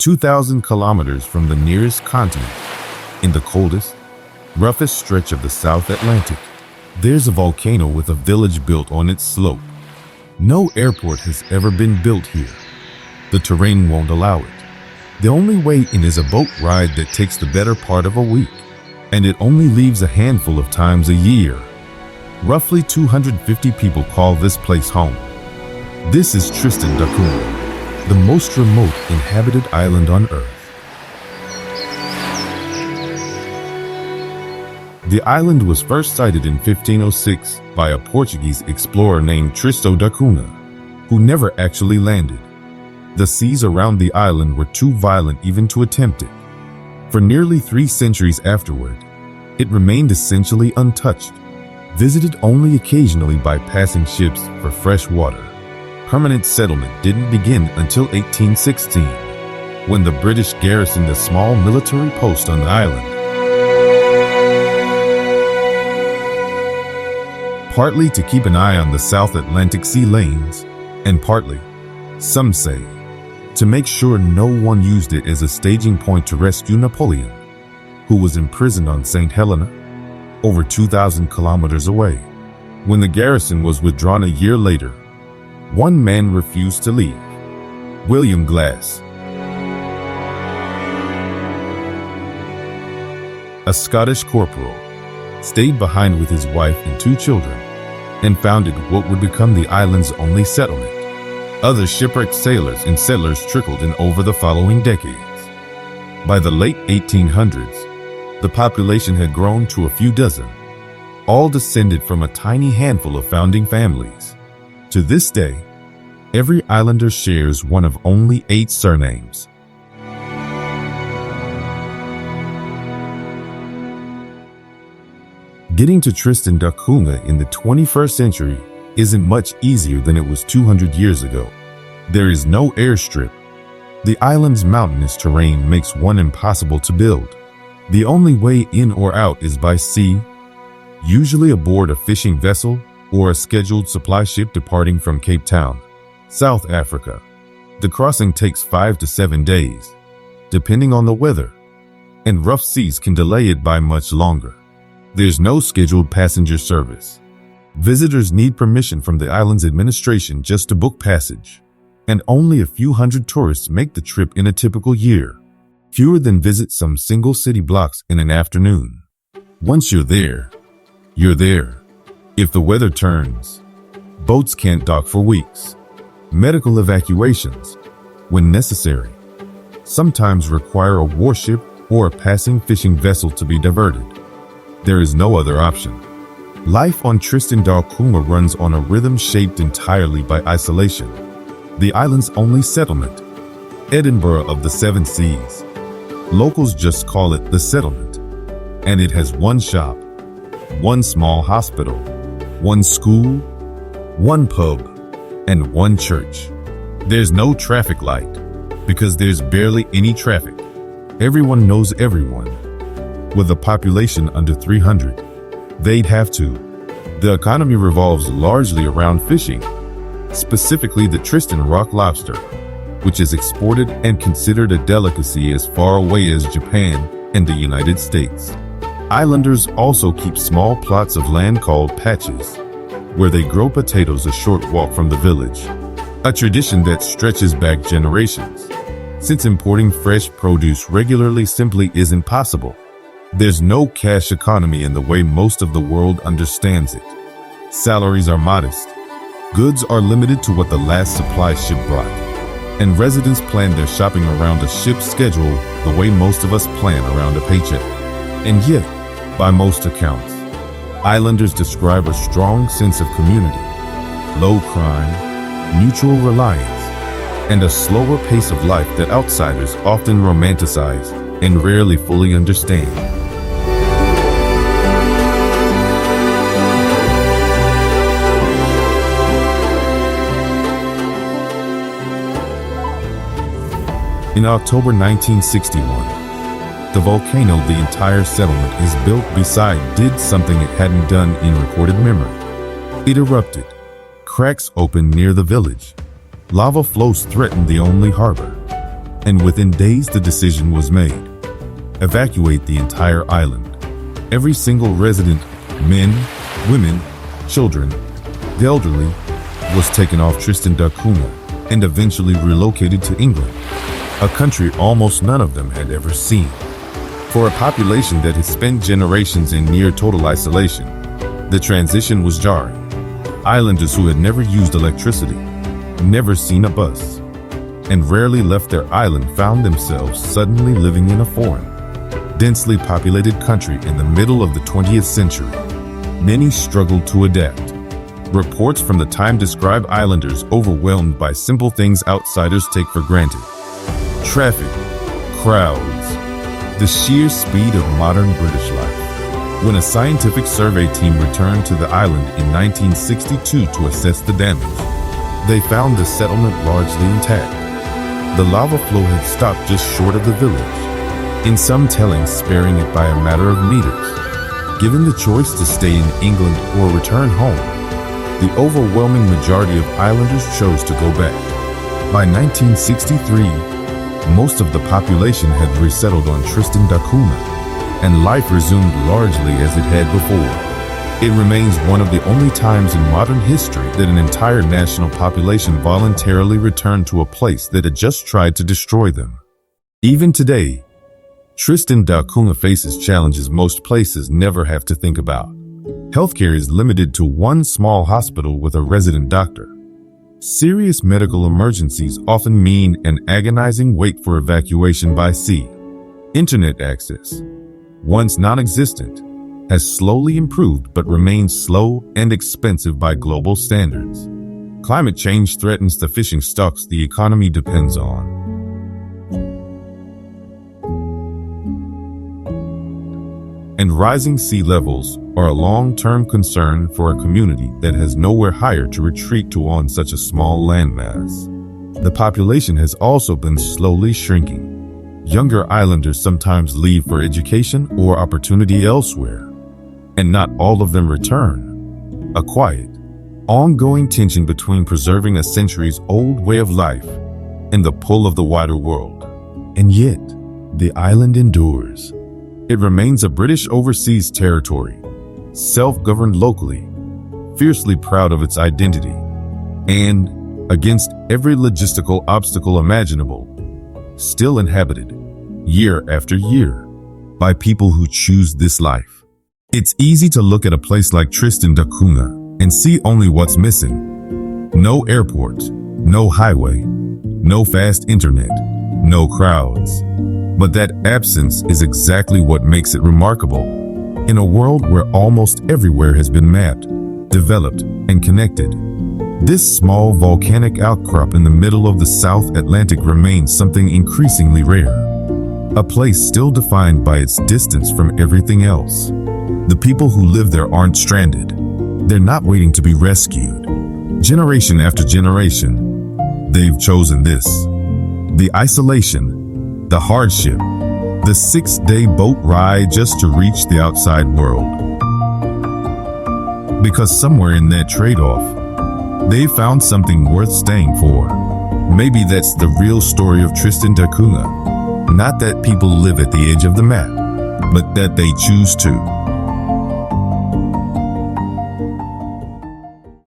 2,000 kilometers from the nearest continent, in the coldest, roughest stretch of the South Atlantic, there's a volcano with a village built on its slope. No airport has ever been built here. The terrain won't allow it. The only way in is a boat ride that takes the better part of a week, and it only leaves a handful of times a year. Roughly 250 people call this place home. This is Tristan da Cunha, the most remote inhabited island on Earth. The island was first sighted in 1506 by a Portuguese explorer named Tristan da Cunha, who never actually landed. The seas around the island were too violent even to attempt it. For nearly 3 centuries afterward, it remained essentially untouched, visited only occasionally by passing ships for fresh water. Permanent settlement didn't begin until 1816, when the British garrisoned a small military post on the island. Partly to keep an eye on the South Atlantic sea lanes, and partly, some say, to make sure no one used it as a staging point to rescue Napoleon, who was imprisoned on St. Helena, over 2,000 kilometers away. When the garrison was withdrawn a year later, one man refused to leave. William Glass, a Scottish corporal, stayed behind with his wife and 2 children, and founded what would become the island's only settlement. Other shipwrecked sailors and settlers trickled in over the following decades. By the late 1800s, the population had grown to a few dozen, all descended from a tiny handful of founding families. To this day, every islander shares one of only 8 surnames. Getting to Tristan da Cunha in the 21st century isn't much easier than it was 200 years ago. There is no airstrip. The island's mountainous terrain makes one impossible to build. The only way in or out is by sea, usually aboard a fishing vessel or a scheduled supply ship departing from Cape Town, South Africa. The crossing takes 5 to 7 days, depending on the weather, and rough seas can delay it by much longer. There's no scheduled passenger service. Visitors need permission from the island's administration just to book passage, and only a few hundred tourists make the trip in a typical year. Fewer than visit some single city blocks in an afternoon. Once you're there, you're there. If the weather turns, boats can't dock for weeks. Medical evacuations, when necessary, sometimes require a warship or a passing fishing vessel to be diverted. There is no other option. Life on Tristan da Cunha runs on a rhythm shaped entirely by isolation. The island's only settlement, Edinburgh of the 7 Seas. Locals just call it the settlement. And it has 1 shop, 1 small hospital, 1 school, 1 pub, and 1 church. There's no traffic light, because there's barely any traffic. Everyone knows everyone. With a population under 300, they'd have to. The economy revolves largely around fishing, specifically the Tristan rock lobster, which is exported and considered a delicacy as far away as Japan and the United States. Islanders also keep small plots of land called patches, where they grow potatoes a short walk from the village, a tradition that stretches back generations, since importing fresh produce regularly simply isn't possible. There's no cash economy in the way most of the world understands it. Salaries are modest. Goods are limited to what the last supply ship brought. And residents plan their shopping around a ship's schedule the way most of us plan around a paycheck. And yet, by most accounts, islanders describe a strong sense of community, low crime, mutual reliance, and a slower pace of life that outsiders often romanticize and rarely fully understand. In October 1961, the volcano the entire settlement is built beside did something it hadn't done in recorded memory. It erupted. Cracks opened near the village. Lava flows threatened the only harbor. and within days the decision was made. Evacuate the entire island. Every single resident, men, women, children, the elderly, was taken off Tristan da Cunha and eventually relocated to England, a country almost none of them had ever seen. For a population that had spent generations in near total isolation, the transition was jarring. Islanders who had never used electricity, never seen a bus, and rarely left their island found themselves suddenly living in a foreign, densely populated country in the middle of the 20th century. Many struggled to adapt. Reports from the time describe islanders overwhelmed by simple things outsiders take for granted. Traffic, crowds, the sheer speed of modern British life. When a scientific survey team returned to the island in 1962 to assess the damage, they found the settlement largely intact. The lava flow had stopped just short of the village, in some tellings sparing it by a matter of meters. Given the choice to stay in England or return home, the overwhelming majority of islanders chose to go back. By 1963, most of the population had resettled on Tristan da Cunha, and life resumed largely as it had before. It remains one of the only times in modern history that an entire national population voluntarily returned to a place that had just tried to destroy them. Even today, Tristan da Cunha faces challenges most places never have to think about. Healthcare is limited to one small hospital with a resident doctor. Serious medical emergencies often mean an agonizing wait for evacuation by sea. Internet access, once non-existent, has slowly improved but remains slow and expensive by global standards. Climate change threatens the fishing stocks the economy depends on. And rising sea levels are a long-term concern for a community that has nowhere higher to retreat to on such a small landmass. The population has also been slowly shrinking. Younger islanders sometimes leave for education or opportunity elsewhere, and not all of them return. A quiet, ongoing tension between preserving a centuries-old way of life and the pull of the wider world. And yet, the island endures. It remains a British overseas territory, self-governed locally, fiercely proud of its identity, and, against every logistical obstacle imaginable, still inhabited, year after year, by people who choose this life. It's easy to look at a place like Tristan da Cunha and see only what's missing. No airport, no highway, no fast internet, no crowds. But that absence is exactly what makes it remarkable. In a world where almost everywhere has been mapped, developed, and connected, this small volcanic outcrop in the middle of the South Atlantic remains something increasingly rare. A place still defined by its distance from everything else. The people who live there aren't stranded. They're not waiting to be rescued. Generation after generation, they've chosen this. The isolation, the hardship, the 6-day boat ride just to reach the outside world. Because somewhere in that trade-off, they found something worth staying for. Maybe that's the real story of Tristan da Cunha. Not that people live at the edge of the map, but that they choose to.